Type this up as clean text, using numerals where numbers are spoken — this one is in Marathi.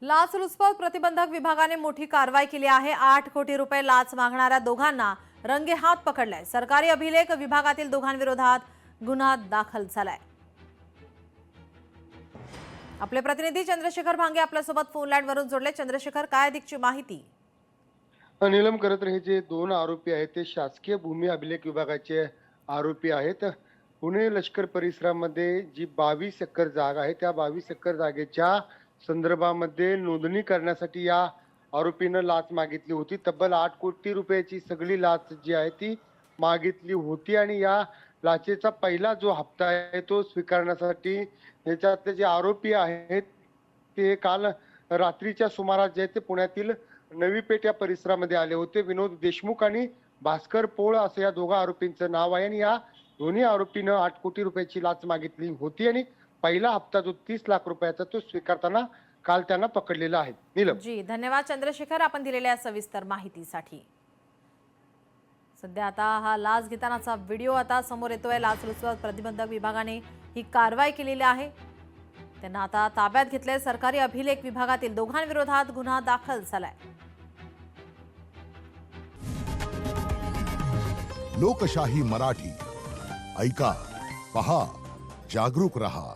लाचलुचपत प्रतिबंधक विभागाने मोठी कारवाई केली आहे। 8 कोटी रुपये लाच मागणाऱ्या दोघांना रंगेहात पकडलाय। सरकारी अभिलेख विभागातील दोघांविरोधात गुन्हा दाखल झालाय। आपले प्रतिनिधी चंद्रशेखर भांगे आपल्यासोबत फोन लाईन वरून जोडले। चंद्रशेखर, काय अधिकची माहिती? नीलम, खरं तर हे जे दोन आरोपी आहेत ते शासकीय भूमी अभिलेख विभागाचे आरोपी आहेत। पुणे लष्कर परिसरामध्ये जी 22 एकर जागा आहे त्या 22 एकर जागेच्या संदर्भामध्ये नोंदणी करण्यासाठी या आरोपीनं लाच मागितली होती। तब्बल 8 कोटी रुपयाची सगळी लाच जी आहे ती मागितली होती आणि या लाचेचा पहिला जो हप्ता आहे तो स्वीकारण्यासाठी याच्यातले जे आरोपी आहेत ते काल रात्रीच्या सुमारास जे ते पुण्यातील नवी पेठ या परिसरामध्ये आले होते। विनोद देशमुख आणि भास्कर पोळ असं या दोघा आरोपींचं नाव आहे आणि या दोन्ही आरोपीनं 8 कोटी रुपयाची लाच मागितली होती आणि पहिला हप्ता जो 30 लाख रुपयाचा तो स्वीकारताना काल त्यांना पकडलेला आहे। नीलम जी, धन्यवाद चंद्रशेखर, आपण दिलेल्या सविस्तर माहितीसाठी। सध्या आता हा लाच घेतानाचा व्हिडिओ आता समोर येतोय। लाचलुचपत प्रतिबंधक विभागाने ही कारवाई केलेली आहे। त्यांना आता ताब्यात घेतले। सरकारी अभिलेख विभागातील दोघांविरोधात गुन्हा दाखल झालाय। लोकशाही मराठी ऐका, पहा, जागरूक रहा।